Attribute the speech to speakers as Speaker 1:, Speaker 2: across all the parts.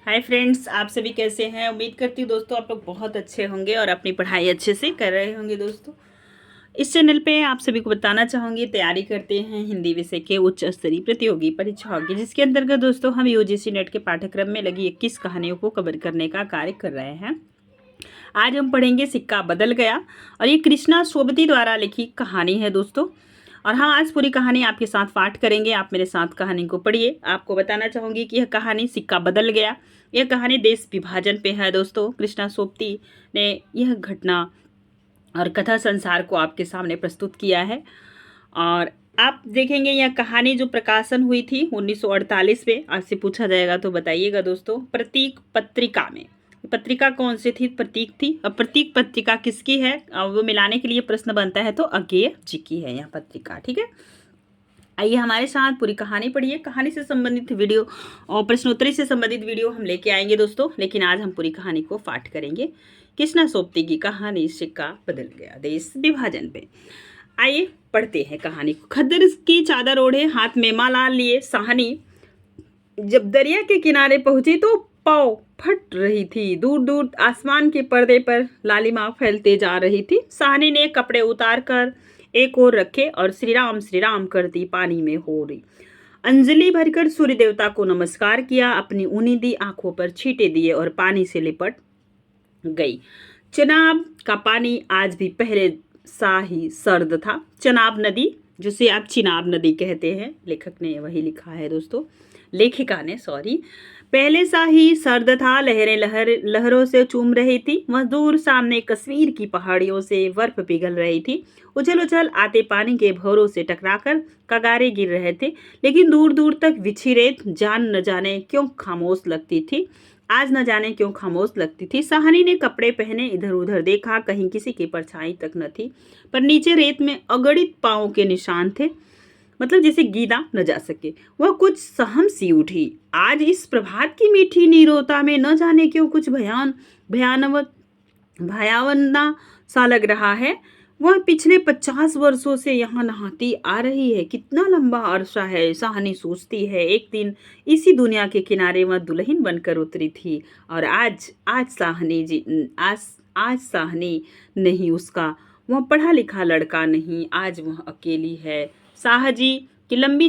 Speaker 1: Hi friends, आप सभी कैसे हैं। उम्मीद करती हूँ दोस्तों आप लोग बहुत अच्छे होंगे और अपनी पढ़ाई अच्छे से कर रहे होंगे। दोस्तों इस चैनल पे आप सभी को बताना चाहूँगी, तैयारी करते हैं हिंदी विषय के उच्च स्तरीय प्रतियोगी परीक्षाओं की, जिसके अंतर्गत दोस्तों हम यूजीसी नेट के पाठ्यक्रम में लगी 21 कहानियों को कवर करने का कार्य कर रहे हैं। आज हम पढ़ेंगे सिक्का बदल गया, और ये कृष्णा सोबती द्वारा लिखी कहानी है दोस्तों। और हाँ, आज पूरी कहानी आपके साथ पाठ करेंगे। आप मेरे साथ कहानी को पढ़िए। आपको बताना चाहूँगी कि यह कहानी सिक्का बदल गया, यह कहानी देश विभाजन पे है दोस्तों। कृष्णा सोबती ने यह घटना और कथा संसार को आपके सामने प्रस्तुत किया है। और आप देखेंगे यह कहानी जो प्रकाशन हुई थी 1948 में। आपसे पूछा जाएगा तो बताइएगा दोस्तों। प्रतीक पत्रिका में, पत्रिका कौन सी थी? प्रतीक थी। अब प्रतीक पत्रिका किसकी है, वो मिलाने के लिए प्रश्न बनता है, तो अज्ञेय जी की है यह पत्रिका। ठीक है, आइए हमारे साथ पूरी कहानी पढ़िए। कहानी से संबंधित वीडियो और प्रश्नोत्तरी से संबंधित वीडियो हम लेके आएंगे दोस्तों, लेकिन आज हम पूरी कहानी को पाठ करेंगे। कृष्णा सोबती की कहानी सिक्का बदल गया, देश विभाजन पे। आइए पढ़ते हैं कहानी को। खद्दर की चादर ओढ़े, हाथ में माला लिए साहनी जब दरिया के किनारे पहुंची तो पाव फट रही थी। दूर दूर आसमान के पर्दे पर लालिमा फैलते जा रही थी। साहनी ने कपड़े उतार कर एक ओर रखे और श्री राम करती पानी में हो रही। अंजलि भरकर सूर्य देवता को नमस्कार किया, अपनी उनीदी आंखों पर छींटे दिए और पानी से लिपट गई। चनाब का पानी आज भी पहले सा ही सर्द था। चनाब नदी, जिसे आप चिनाब नदी कहते हैं, लेखक ने वही लिखा है दोस्तों, लेखिका ने सॉरी, पहले सा ही सर्द था। लहरें लहरों से चूम रही थी। वह दूर सामने कश्मीर की पहाड़ियों से बर्फ पिघल रही थी। उछल उछल आते पानी के भौरों से टकराकर कगारे गिर रहे थे, लेकिन दूर दूर तक बिछी रेत जान न जाने क्यों खामोश लगती थी। आज न जाने क्यों खामोश लगती थी। साहनी ने कपड़े पहने इधर उधर देखा, कहीं किसी की परछाई तक न थी, पर नीचे रेत में अगणित पांवों के निशान थे, मतलब जिसे गीदा न जा सके। वह कुछ सहम सी उठी। आज इस प्रभात की मीठी नीरोता में न जाने क्यों कुछ भयावना सा लग रहा है। वह पिछले 50 वर्षों से यहाँ नहाती आ रही है। कितना लंबा अरसा है, साहनी सोचती है। एक दिन इसी दुनिया के किनारे वह दुल्हन बनकर उतरी थी, और आज आज साहनी जी आज आज साहनी नहीं उसका, वह पढ़ा लिखा लड़का नहीं, आज वह अकेली है। साहजी की लंबी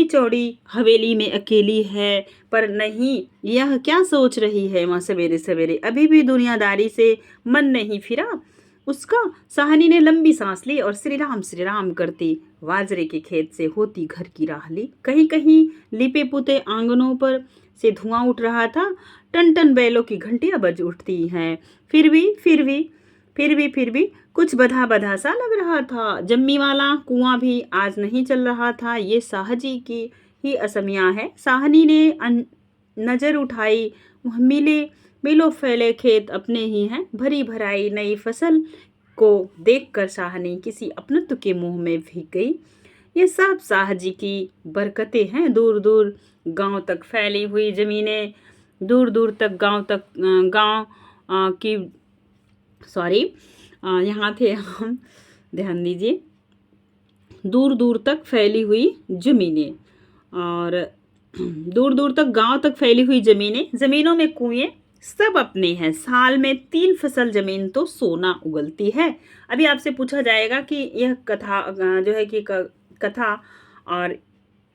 Speaker 1: चौड़ी हवेली में अकेली है। पर नहीं, यह क्या सोच रही है वह सवेरे सवेरे? अभी भी दुनियादारी से मन नहीं फिरा उसका। साहनी ने लंबी सांस ली और श्री राम करती बाजरे के खेत से होती घर की राह ली। कहीं कहीं लिपे पुते आंगनों पर से धुआं उठ रहा था। टन टन बैलों की घंटियां बज उठती हैं। फिर भी कुछ बधा बधा सा लग रहा था। जम्मी वाला कुआं भी आज नहीं चल रहा था। ये साहजी की ही असमिया है। साहनी ने नजर उठाई। वह मिलो फैले खेत अपने ही हैं। भरी भराई नई फसल को देखकर साहनी किसी अपनत्व के मुंह में भीग गई। ये सब साहजी की बरकतें हैं। दूर दूर गांव तक फैली हुई जमीनें, दूर दूर तक गांव की सॉरी यहाँ थे हम, ध्यान दीजिए, दूर दूर तक फैली हुई जमीनें, और दूर दूर तक गांव तक फैली हुई जमीनों में कुएं सब अपने हैं। साल में 3 फसल जमीन तो सोना उगलती है। अभी आपसे पूछा जाएगा कि यह कथा जो है कि कथा और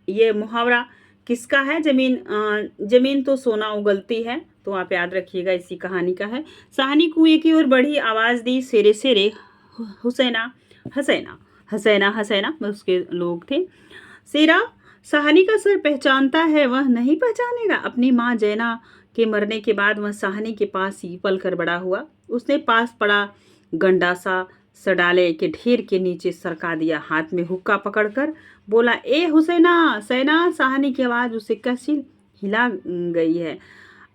Speaker 1: ये मुहावरा किसका है? जमीन तो सोना उगलती है, तो आप याद रखिएगा, इसी कहानी का है। साहनी कुएं की ओर बढ़ी, आवाज दी, सेरे सेरे हुसैना हसैना हसैना हसैना, उसके लोग थे। सेरा साहनी का सर पहचानता है, वह नहीं पहचानेगा? अपनी माँ जैना के मरने के बाद वह साहनी के पास ही पल कर बड़ा हुआ। उसने पास पड़ा गंडासा सडाले के ढेर के नीचे सरका दिया। हाथ में हुक्का पकड़कर बोला, ए हुसैना सैना। साहनी की आवाज उसे कैसी हिला गई है।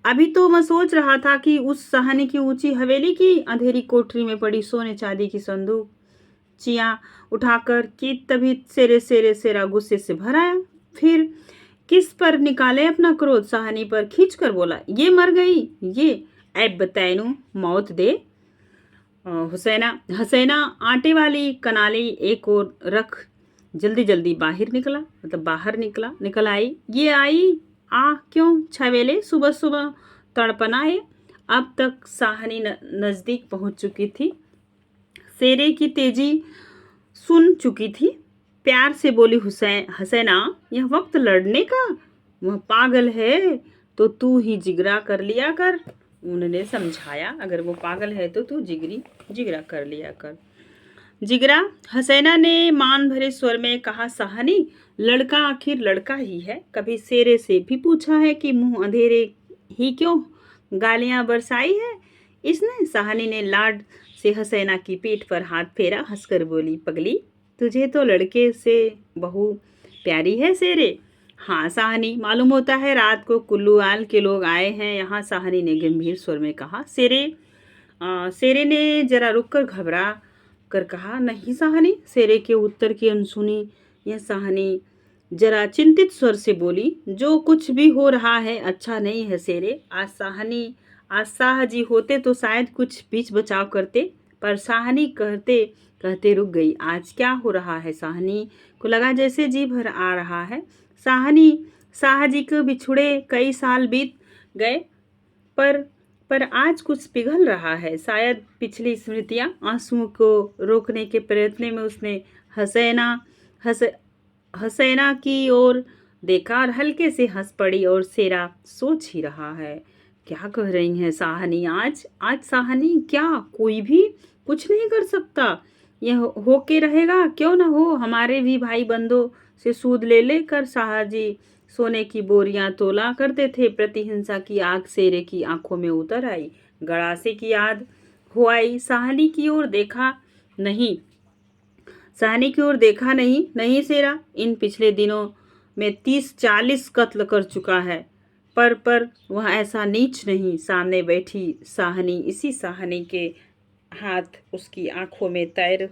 Speaker 1: अभी तो मैं सोच रहा था कि उस साहनी की ऊंची हवेली की अंधेरी कोठरी में पड़ी सोने चांदी की संदूक चियां उठाकर कि तभी सेरा गुस्से से भर आया। फिर किस पर निकाले अपना क्रोध? साहनी पर खींच कर बोला, ये मर गई, ये ऐब बताएनु मौत दे। हसैना आटे वाली कनाली एक और रख जल्दी जल्दी बाहर निकल आई। ये आई आ क्यों छवेले सुबह सुबह तड़पनाए। अब तक साहनी नजदीक पहुंच चुकी थी, शेरे की तेजी सुन चुकी थी। प्यार से बोली हसैना, यह वक्त लड़ने का, वह पागल है तो तू ही जिगरा कर लिया कर। उन्होंने समझाया, अगर वो पागल है तो तू जिगरा कर लिया कर। जिगरा, हसैना ने मान भरे स्वर में कहा। साहनी, लड़का आखिर लड़का ही है। कभी शेरे से भी पूछा है कि मुंह अंधेरे ही क्यों गालियां बरसाई है इसने। साहनी ने लाड से हसैना की पीठ पर हाथ फेरा, हंसकर बोली, पगली, तुझे तो लड़के से बहू प्यारी है शेरे। हाँ साहनी, मालूम होता है रात को कुल्लूआल के लोग आए हैं यहाँ। साहनी ने गंभीर स्वर में कहा। शेरे ने जरा रुककर घबरा कर कहा, नहीं साहनी। शेरे के उत्तर की अनसुनी यह साहनी जरा चिंतित स्वर से बोली, जो कुछ भी हो रहा है अच्छा नहीं है शेरे। आज शाह जी होते तो शायद कुछ बीच बचाव करते, पर साहनी कहते कहते रुक गई। आज क्या हो रहा है? साहनी को लगा जैसे जी भर आ रहा है। साहनी, शाह जी को बिछुड़े कई साल बीत गए, पर आज कुछ पिघल रहा है। शायद पिछली स्मृतियां। आंसुओं को रोकने के प्रयत्न में उसने हसैना की ओर देखा और हल्के से हंस पड़ी। और शेरा सोच ही रहा है, क्या कह रही हैं साहनी? आज साहनी क्या कोई भी कुछ नहीं कर सकता? यह होके रहेगा? क्यों ना हो, हमारे भी भाई बंदों से सूद ले लेकर शाहजी सोने की बोरियां तोला करते थे। प्रतिहिंसा की आग शेरे की आंखों में उतर आई, गड़ासे की याद हो आई। साहनी की ओर देखा नहीं, नहीं शेरा, इन पिछले दिनों में 30-40 कत्ल कर चुका है, पर वह ऐसा नीच नहीं। सामने बैठी साहनी, इसी साहनी के हाथ उसकी आंखों में तैर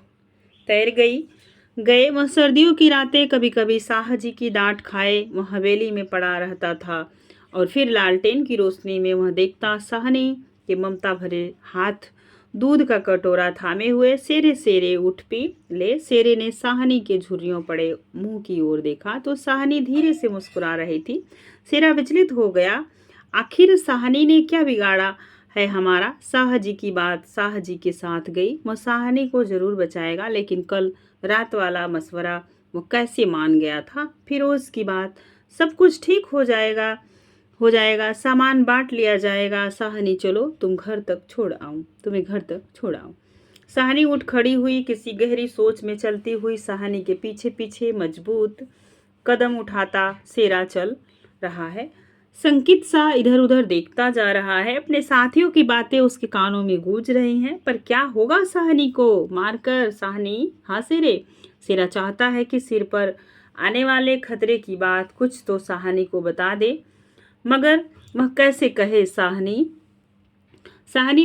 Speaker 1: गए। वह सर्दियों की रातें कभी कभी शाह जी की डांट खाए वह हवेली में पड़ा रहता था, और फिर लालटेन की रोशनी में वह देखता साहनी के ममता भरे हाथ दूध का कटोरा थामे हुए। शेरे उठ पी ले। शेरे ने साहनी के झुर्रियों पड़े मुंह की ओर देखा तो साहनी धीरे से मुस्कुरा रही थी। शेरा विचलित हो गया, आखिर साहनी ने क्या बिगाड़ा है हमारा? शाह जी की बात शाह जी के साथ गई, वह साहनी को जरूर बचाएगा, लेकिन कल रात वाला मशवरा वो कैसे मान गया था? फिरोज की बात, सब कुछ ठीक हो जाएगा, सामान बांट लिया जाएगा। साहनी, चलो तुम्हें घर तक छोड़ आऊं। साहनी उठ खड़ी हुई, किसी गहरी सोच में चलती हुई साहनी के पीछे पीछे मजबूत कदम उठाता शेरा चल रहा है। संकित सा इधर उधर देखता जा रहा है, अपने साथियों की बातें उसके कानों में गूंज रही हैं। पर क्या होगा साहनी को मारकर? साहनी, हाँ शेरा चाहता है कि सिर पर आने वाले खतरे की बात कुछ तो साहनी को बता दे, मगर वह कैसे कहे? साहनी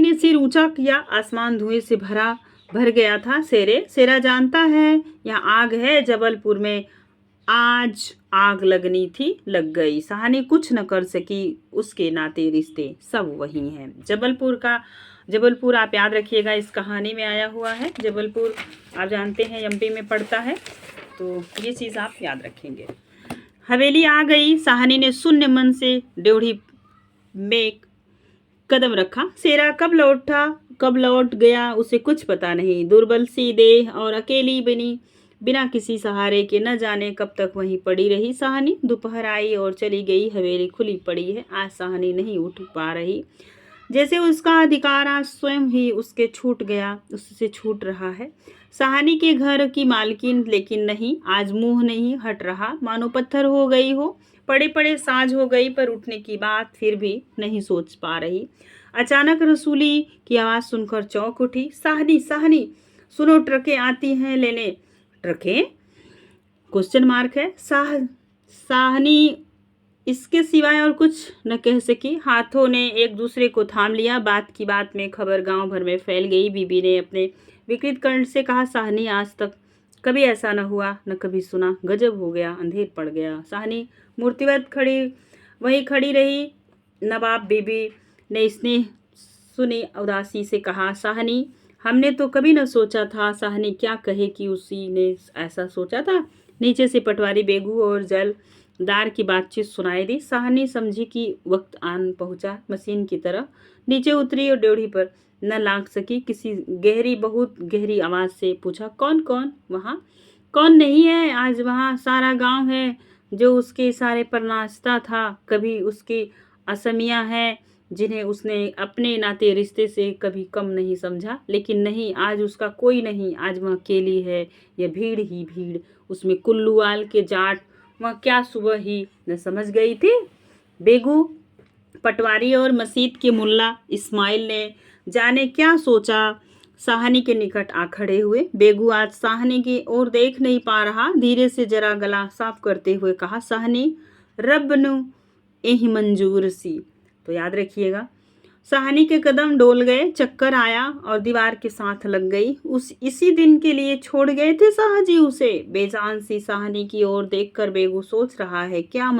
Speaker 1: ने सिर ऊंचा किया, आसमान धुएं से भर गया था। शेरा जानता है यहाँ आग है, जबलपुर में आज आग लगनी थी, लग गई। साहनी कुछ न कर सकी, उसके नाते रिश्ते सब वही हैं। जबलपुर आप याद रखिएगा, इस कहानी में आया हुआ है। जबलपुर आप जानते हैं एमपी में पड़ता है, तो ये चीज़ आप याद रखेंगे। हवेली आ गई। साहनी ने शून्य मन से ड्योढ़ी में कदम रखा। शेरा कब लौट गया उसे कुछ पता नहीं। दुर्बल सी देह और अकेली बिना किसी सहारे के न जाने कब तक वहीं पड़ी रही साहनी। दोपहर आई और चली गई, हवेली खुली पड़ी है। आज साहनी नहीं उठ पा रही, जैसे उसका अधिकार आज स्वयं ही उससे छूट रहा है। साहनी के घर की मालकिन लेकिन नहीं, आज मुंह नहीं हट रहा, मानो पत्थर हो गई हो। पड़े साझ हो गई, पर उठने की बात फिर भी नहीं सोच पा रही। अचानक रसूली की आवाज़ सुनकर चौंक उठी। साहनी, सुनो, ट्रकें आती हैं लेने। ट्रकें? क्वेश्चन मार्क है। साहनी इसके सिवाय और कुछ न कह सकी। हाथों ने एक दूसरे को थाम लिया। बात की बात में खबर गांव भर में फैल गई। बीबी ने अपने विकृत कंठ से कहा, साहनी, आज तक कभी ऐसा न हुआ, न कभी सुना। गजब हो गया, अंधेर पड़ गया। साहनी मूर्तिवत वहीं खड़ी रही। नवाब बीबी ने स्नेह सुनी उदासी से कहा, साहनी, हमने तो कभी न सोचा था। साहनी क्या कहे कि उसी ने ऐसा सोचा था। नीचे से पटवारी बेगू और दार की बातचीत सुनाई दी। साहनी समझी कि वक्त आन पहुंचा। मशीन की तरह नीचे उतरी और ड्योढ़ी पर न लांघ सकी। किसी गहरी, बहुत गहरी आवाज से पूछा, कौन कौन वहाँ? कौन नहीं है आज वहाँ? सारा गांव है जो उसके इशारे पर नाचता था। कभी उसकी असमिया है जिन्हें उसने अपने नाते रिश्ते से कभी कम नहीं समझा। लेकिन नहीं, आज उसका कोई नहीं। आज वह अकेली है। यह भीड़ ही भीड़, उसमें कुल्लूवाल के जाट, वह क्या सुबह ही न समझ गई थी। बेगू पटवारी और मस्जिद के मुल्ला इस्माइल ने जाने क्या सोचा, साहनी के निकट आ खड़े हुए। बेगू आज साहनी की ओर देख नहीं पा रहा। धीरे से जरा गला साफ करते हुए कहा, साहनी, रब नु एही मंजूर सी। तो याद रखिएगा। साहनी के कदम डोल गए, चक्कर आया और दीवार के साथ लग गई। उस इसी दिन के लिए छोड़ गए थे साहजी उसे। बेजान सी साहनी की ओर देखकर बेगू सोच रहा है, क्या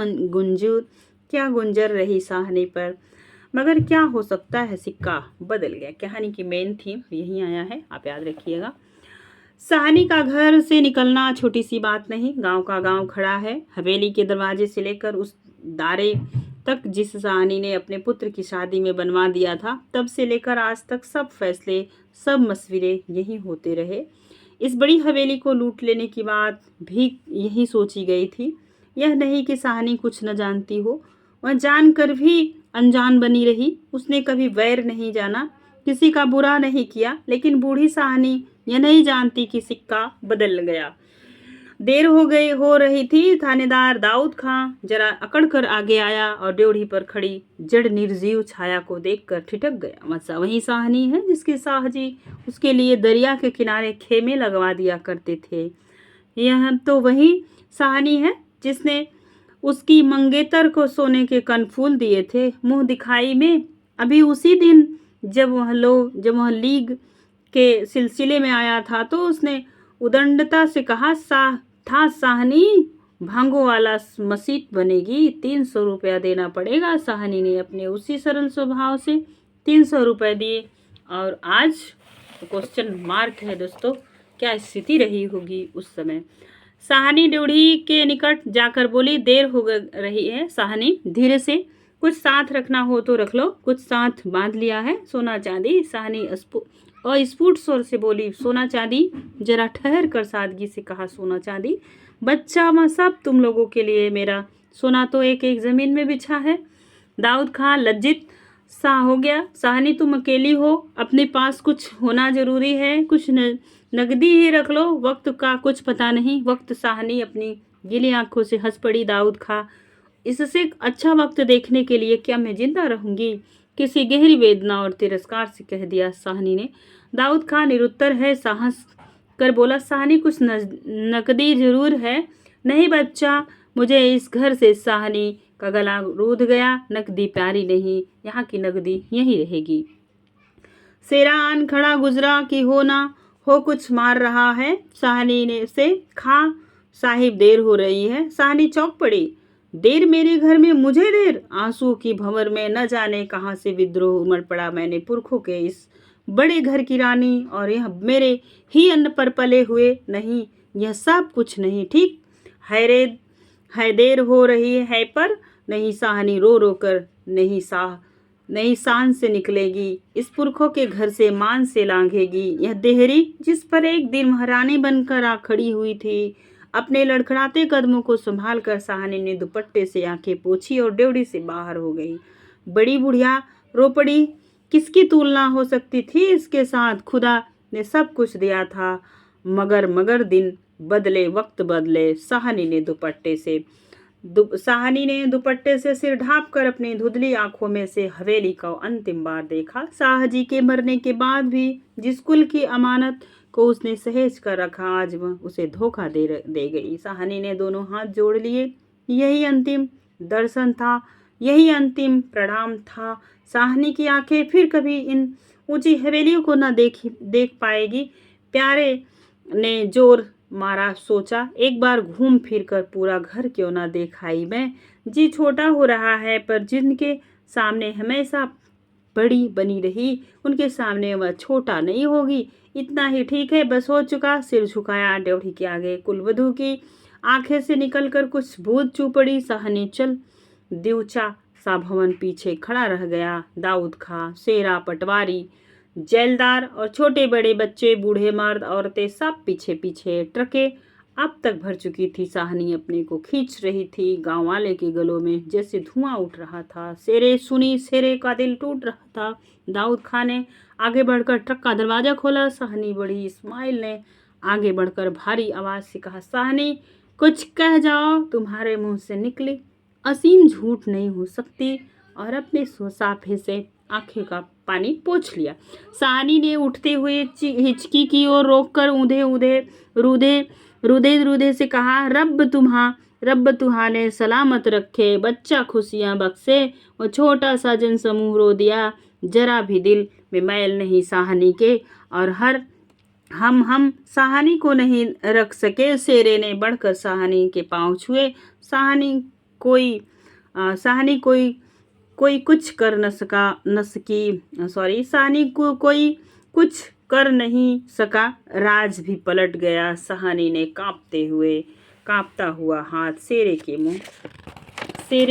Speaker 1: गुंजर रही साहनी पर, मगर क्या हो सकता है, सिक्का बदल गया। कहानी की मेन थीम यही आया है, आप याद रखिएगा। साहनी का घर से निकलना छोटी सी बात नहीं। गांव का गांव खड़ा है। हवेली के दरवाजे से लेकर उस दारे तक जिस साहनी ने अपने पुत्र की शादी में बनवा दिया था, तब से लेकर आज तक सब फैसले, सब मशवरे यही होते रहे। इस बड़ी हवेली को लूट लेने की बात भी यही सोची गई थी। यह नहीं कि साहनी कुछ न जानती हो, वह जानकर भी अनजान बनी रही। उसने कभी वैर नहीं जाना, किसी का बुरा नहीं किया। लेकिन बूढ़ी साहनी यह नहीं जानती कि सिक्का बदल गया। देर हो रही थी। थानेदार दाऊद खां जरा अकड़ कर आगे आया और ड्योढ़ी पर खड़ी जड़ निर्जीव छाया को देखकर ठिठक गया। मसा वही साहनी है जिसके साहजी उसके लिए दरिया के किनारे खेमे लगवा दिया करते थे। यह तो वही साहनी है जिसने उसकी मंगेतर को सोने के कनफूल दिए थे मुंह दिखाई में। अभी उसी दिन जब वह लीग के सिलसिले में आया था तो उसने उदंडता से कहा, साहनी, भांगो वाला मसीत बनेगी, 300 रुपया देना पड़ेगा। साहनी ने अपने उसी सरल स्वभाव से 300 रुपये दिए। और आज क्वेश्चन मार्क है दोस्तों, क्या स्थिति रही होगी उस समय। साहनी ड्योढ़ी के निकट जाकर बोली, देर हो रही है साहनी, धीरे से, कुछ साथ रखना हो तो रख लो, कुछ साथ बांध लिया है, सोना चांदी। साहनी अस्फुट स्वर से बोली, सोना चांदी? जरा ठहर कर सादगी से कहा, सोना चांदी? बच्चा माँ, सब तुम लोगों के लिए। मेरा सोना तो एक एक जमीन में बिछा है। दाऊद खां लज्जित सा हो गया। साहनी, तुम अकेली हो, अपने पास कुछ होना जरूरी है, कुछ नगदी ही रख लो, वक्त का कुछ पता नहीं। वक्त? साहनी अपनी गीली आंखों से हंस पड़ी। दाऊद खां, इससे अच्छा वक्त देखने के लिए क्या मैं जिंदा रहूंगी? किसी गहरी वेदना और तिरस्कार से कह दिया साहनी ने। दाऊद खां निरुत्तर है, साहस कर बोला, साहनी, कुछ नकदी जरूर है। नहीं बच्चा, मुझे इस घर से। साहनी का गला रूध गया। नकदी प्यारी नहीं, यहाँ की नकदी यही रहेगी। सेरा आन खड़ा गुजरा कि हो ना हो कुछ मार रहा है। साहनी ने से खा साहिब, देर हो रही है। साहनी चौंक पड़ी। देर? मेरे घर में मुझे देर? आंसू की भंवर में न जाने कहां से विद्रोह उमड़ पड़ा। मैंने पुरखों के इस बड़े घर की रानी, और यह मेरे ही अन्न पर पले हुए। नहीं, यह सब कुछ नहीं ठीक है। देर हो रही है पर नहीं। साहनी रो रो कर नहीं शान से निकलेगी, इस पुरखों के घर से मान से लांघेगी। यह देहरी जिस पर एक दिन महारानी बनकर आ खड़ी हुई थी। अपने लड़खड़ाते कदमों को संभाल कर साहनी ने दुपट्टे से आंखें पोंछी और ड्योढ़ी से बाहर हो गई। बड़ी बुढ़िया रो पड़ी। किसकी तुलना हो सकती थी इसके साथ? खुदा ने सब कुछ दिया था, मगर दिन बदले, वक्त बदले। साहनी ने दुपट्टे से सिर ढांप कर अपनी धुंधली आंखों में से हवेली को अंतिम बार देखा। साहजी के मरने के बाद भी जिस कुल की अमानत को उसने सहेज कर रखा, आज वह उसे धोखा दे गई। साहनी ने दोनों हाथ जोड़ लिए। यही अंतिम दर्शन था, यही अंतिम प्रणाम था। साहनी की आंखें फिर कभी इन ऊंची हवेलियों को न देख पाएगी। प्यारे ने जोर मारा, सोचा, एक बार घूम फिर कर पूरा घर क्यों ना देखाई मैं। जी छोटा हो रहा है, पर जिनके सामने हमेशा बड़ी बनी रही, उनके सामने वह छोटा नहीं होगी। इतना ही ठीक है, बस हो चुका। सिर झुकाया ड्योढ़ी के आगे। कुलवधू की आंखें से निकलकर कुछ भूत चू पड़ी। साहनी चल। दिवचा सा भवन पीछे खड़ा रह गया। दाऊद खां, शेरा, पटवारी, जेलदार और छोटे बड़े बच्चे, बूढ़े मर्द, औरतें सब पीछे पीछे। ट्रकें अब तक भर चुकी थी। साहनी अपने को खींच रही थी। गांव वाले के गलों में जैसे धुआं उठ रहा था। शेरे सुनी, शेरे का दिल टूट रहा था। दाऊद खां ने आगे बढ़कर ट्रक का दरवाजा खोला। साहनी बड़ी इस्माइल ने आगे बढ़कर भारी आवाज से कहा, साहनी कुछ कह जाओ, तुम्हारे मुंह से निकली असीम झूठ नहीं हो सकती। और अपने सोसाफे से आंखें का पानी पोंछ लिया। साहनी ने उठते हुए हिचकी की ओर रोककर रुदे रुदे से कहा, रब तुम्हारे सलामत रखे, बच्चा खुशियां बख्शे। और छोटा सा जन समूह रो दिया। जरा भी दिल में मैल नहीं साहनी के, और हम साहनी को नहीं रख सके। शेरे ने बढ़कर साहनी के पांव छुए। साहनी कोई कुछ कर न सकी। साहनी को कोई कुछ कर नहीं सका। राज भी पलट गया। साहनी ने कांपता हुआ हाथ शेरे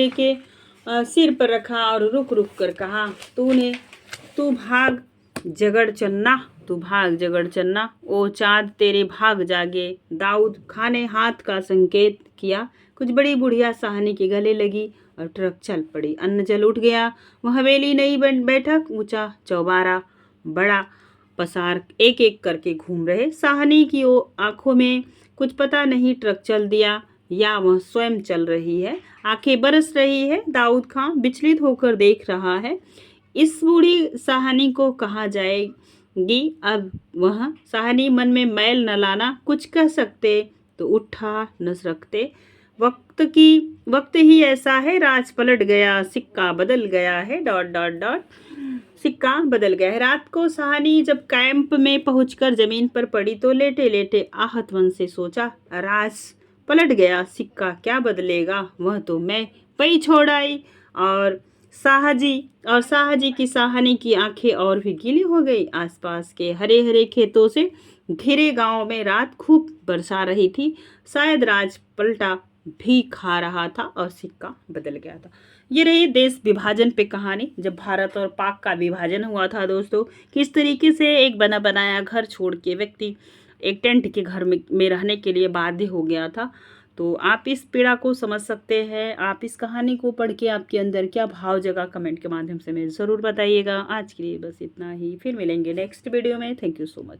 Speaker 1: के सिर पर रखा और रुक रुक कर कहा, तू भाग जगड़ चन्ना, ओ चाँद तेरे भाग जागे। दाऊद खां ने हाथ का संकेत किया। कुछ बड़ी बुढ़िया साहनी के गले लगी और ट्रक चल पड़ी। अन्न जल उठ गया। वह हवेली नई बैठक, ऊंचा चौबारा, बड़ा पसार एक एक करके घूम रहे। साहनी की आंखों में कुछ पता नहीं, ट्रक चल दिया या वह स्वयं चल रही है। आंखें बरस रही है। दाऊद खां विचलित होकर देख रहा है। इस बूढ़ी साहनी को कहा जाएगी अब वह। साहनी मन में मैल न लाना, कुछ कह सकते तो उठा न सकते। वक्त ही ऐसा है। राज पलट गया, सिक्का बदल गया है। ... सिक्का बदल गया है। रात को साहनी जब कैंप में पहुंचकर जमीन पर पड़ी तो लेटे लेटे आहत मन से सोचा, राज पलट गया, सिक्का क्या बदलेगा, वह तो मैं पई छोड़ आई। और साहजी की साहनी की आंखें और भी गीली हो गई। आसपास के हरे हरे खेतों से घिरे गांव में रात खूब बरसा रही थी। शायद राज पलटा भी खा रहा था और सिक्का बदल गया था। ये रही देश विभाजन पे कहानी, जब भारत और पाक का विभाजन हुआ था दोस्तों। किस तरीके से एक बना बनाया घर छोड़ के व्यक्ति एक टेंट के घर में रहने के लिए बाध्य हो गया था। तो आप इस पीड़ा को समझ सकते हैं। आप इस कहानी को पढ़ के आपके अंदर क्या भाव जगा, कमेंट के माध्यम से मुझे ज़रूर बताइएगा। आज के लिए बस इतना ही, फिर मिलेंगे नेक्स्ट वीडियो में। Thank you so much.